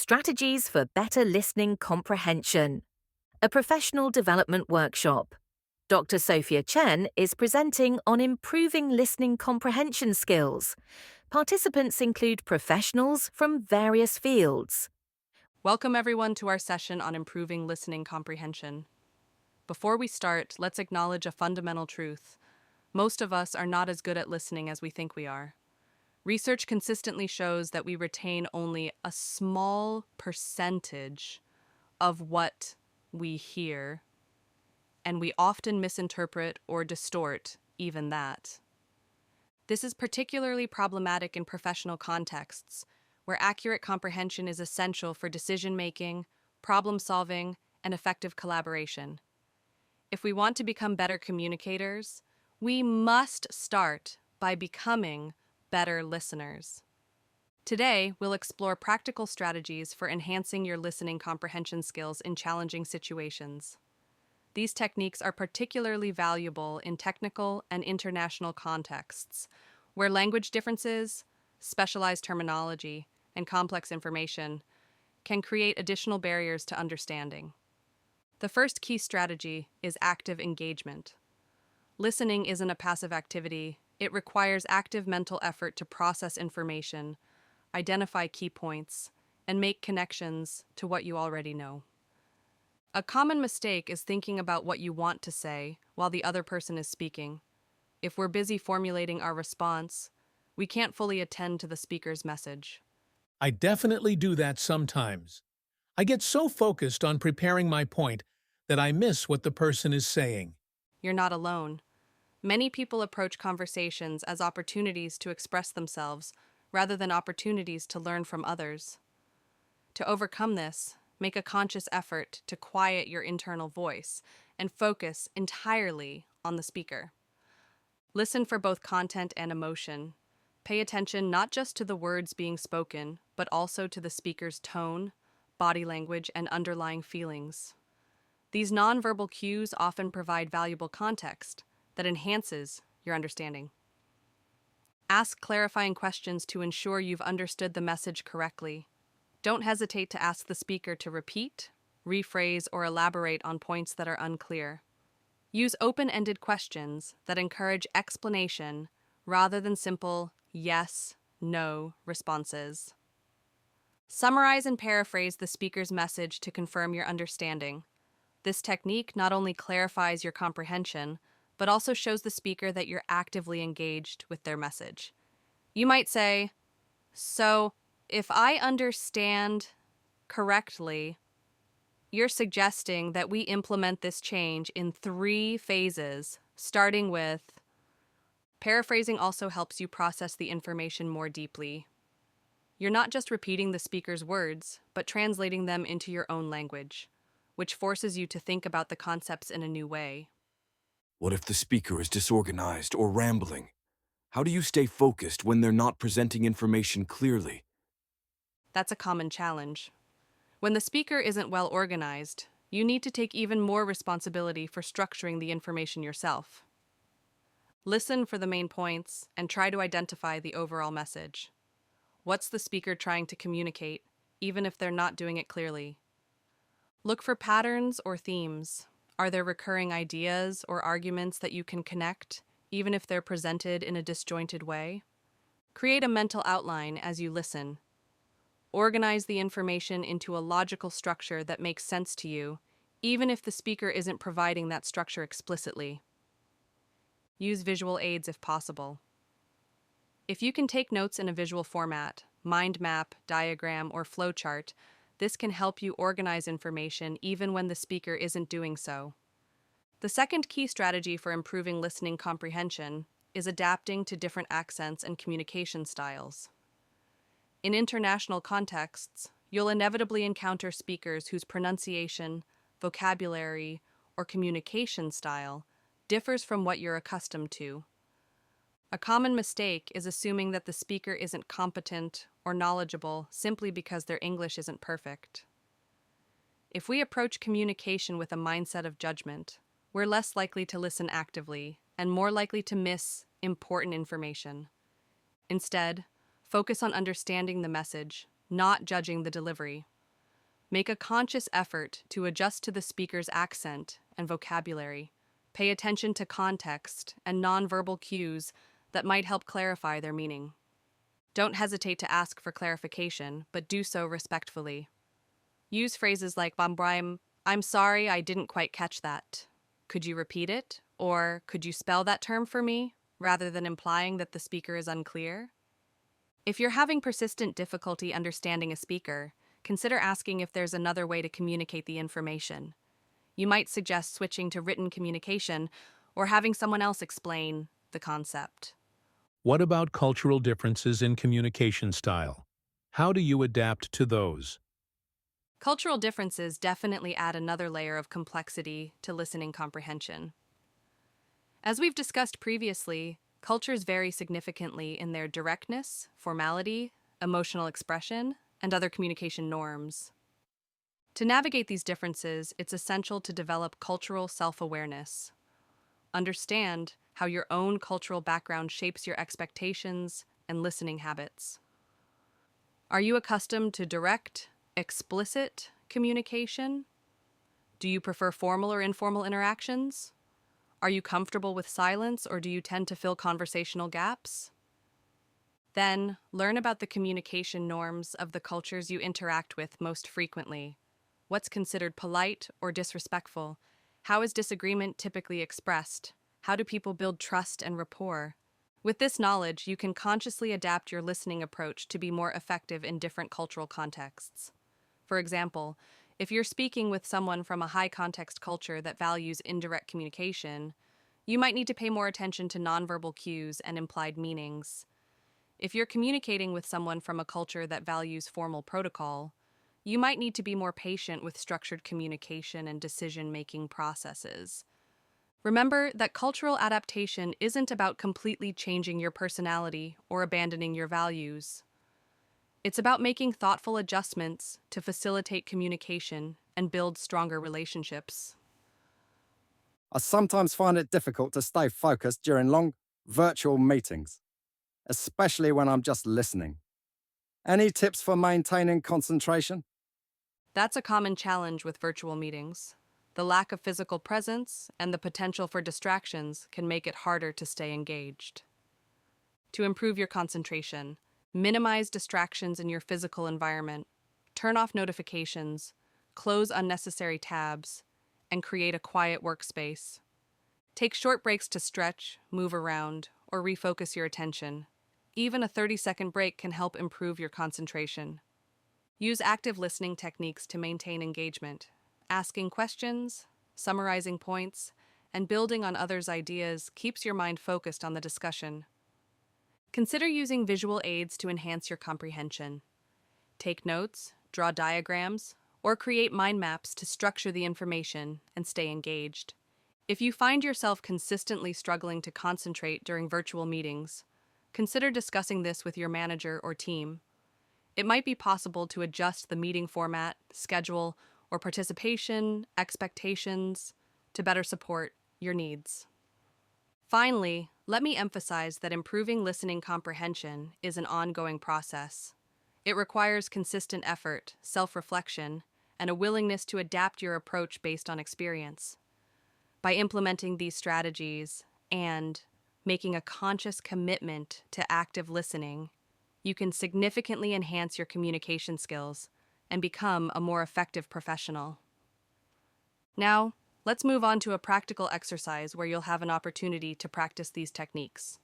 Strategies for Better Listening Comprehension, a professional development workshop. Dr. Sofia Chen is presenting on improving listening comprehension skills. Participants include professionals from various fields. Welcome everyone to our session on improving listening comprehension. Before we start, let's acknowledge a fundamental truth. Most of us are not as good at listening as we think we are. Research consistently shows that we retain only a small percentage of what we hear, and we often misinterpret or distort even that. This is particularly problematic in professional contexts, where accurate comprehension is essential for decision-making, problem-solving, and effective collaboration. If we want to become better communicators, we must start by becoming better listeners. Today, we'll explore practical strategies for enhancing your listening comprehension skills in challenging situations. These techniques are particularly valuable in technical and international contexts, where language differences, specialized terminology, and complex information can create additional barriers to understanding. The first key strategy is active engagement. Listening isn't a passive activity. It requires active mental effort to process information, identify key points, and make connections to what you already know. A common mistake is thinking about what you want to say while the other person is speaking. If we're busy formulating our response, we can't fully attend to the speaker's message. I definitely do that sometimes. I get so focused on preparing my point that I miss what the person is saying. You're not alone. Many people approach conversations as opportunities to express themselves rather than opportunities to learn from others. To overcome this, make a conscious effort to quiet your internal voice and focus entirely on the speaker. Listen for both content and emotion. Pay attention not just to the words being spoken, but also to the speaker's tone, body language, and underlying feelings. These nonverbal cues often provide valuable context that enhances your understanding. Ask clarifying questions to ensure you've understood the message correctly. Don't hesitate to ask the speaker to repeat, rephrase, or elaborate on points that are unclear. Use open-ended questions that encourage explanation rather than simple yes, no responses. Summarize and paraphrase the speaker's message to confirm your understanding. This technique not only clarifies your comprehension, but also shows the speaker that you're actively engaged with their message. You might say, "So, if I understand correctly, you're suggesting that we implement this change in 3 phases, starting with..." Paraphrasing also helps you process the information more deeply. You're not just repeating the speaker's words, but translating them into your own language, which forces you to think about the concepts in a new way. What if the speaker is disorganized or rambling? How do you stay focused when they're not presenting information clearly? That's a common challenge. When the speaker isn't well organized, you need to take even more responsibility for structuring the information yourself. Listen for the main points and try to identify the overall message. What's the speaker trying to communicate, even if they're not doing it clearly? Look for patterns or themes. Are there recurring ideas or arguments that you can connect, even if they're presented in a disjointed way? Create a mental outline as you listen. Organize the information into a logical structure that makes sense to you, even if the speaker isn't providing that structure explicitly. Use visual aids if possible. If you can take notes in a visual format, mind map, diagram, or flowchart, this can help you organize information even when the speaker isn't doing so. The second key strategy for improving listening comprehension is adapting to different accents and communication styles. In international contexts, you'll inevitably encounter speakers whose pronunciation, vocabulary, or communication style differs from what you're accustomed to. A common mistake is assuming that the speaker isn't competent or knowledgeable simply because their English isn't perfect. If we approach communication with a mindset of judgment, we're less likely to listen actively and more likely to miss important information. Instead, focus on understanding the message, not judging the delivery. Make a conscious effort to adjust to the speaker's accent and vocabulary. Pay attention to context and nonverbal cues that might help clarify their meaning. Don't hesitate to ask for clarification, but do so respectfully. Use phrases like I'm sorry, I didn't quite catch that. Could you repeat it? Or could you spell that term for me? Rather than implying that the speaker is unclear. If you're having persistent difficulty understanding a speaker, consider asking if there's another way to communicate the information. You might suggest switching to written communication or having someone else explain the concept. What about cultural differences in communication style? How do you adapt to those? Cultural differences definitely add another layer of complexity to listening comprehension. As we've discussed previously, cultures vary significantly in their directness, formality, emotional expression, and other communication norms. To navigate these differences, it's essential to develop cultural self-awareness. Understand how your own cultural background shapes your expectations and listening habits. Are you accustomed to direct, explicit communication? Do you prefer formal or informal interactions? Are you comfortable with silence, or do you tend to fill conversational gaps? Then, learn about the communication norms of the cultures you interact with most frequently. What's considered polite or disrespectful? How is disagreement typically expressed? How do people build trust and rapport? With this knowledge, you can consciously adapt your listening approach to be more effective in different cultural contexts. For example, if you're speaking with someone from a high-context culture that values indirect communication, you might need to pay more attention to nonverbal cues and implied meanings. If you're communicating with someone from a culture that values formal protocol, you might need to be more patient with structured communication and decision-making processes. Remember that cultural adaptation isn't about completely changing your personality or abandoning your values. It's about making thoughtful adjustments to facilitate communication and build stronger relationships. I sometimes find it difficult to stay focused during long virtual meetings, especially when I'm just listening. Any tips for maintaining concentration? That's a common challenge with virtual meetings. The lack of physical presence and the potential for distractions can make it harder to stay engaged. To improve your concentration, minimize distractions in your physical environment, turn off notifications, close unnecessary tabs, and create a quiet workspace. Take short breaks to stretch, move around, or refocus your attention. Even a 30-second break can help improve your concentration. Use active listening techniques to maintain engagement. Asking questions, summarizing points, and building on others' ideas keeps your mind focused on the discussion. Consider using visual aids to enhance your comprehension. Take notes, draw diagrams, or create mind maps to structure the information and stay engaged. If you find yourself consistently struggling to concentrate during virtual meetings, consider discussing this with your manager or team. It might be possible to adjust the meeting format, schedule, or participation expectations to better support your needs. Finally, let me emphasize that improving listening comprehension is an ongoing process. It requires consistent effort, self-reflection, and a willingness to adapt your approach based on experience. By implementing these strategies and making a conscious commitment to active listening, you can significantly enhance your communication skills and become a more effective professional. Now, let's move on to a practical exercise where you'll have an opportunity to practice these techniques.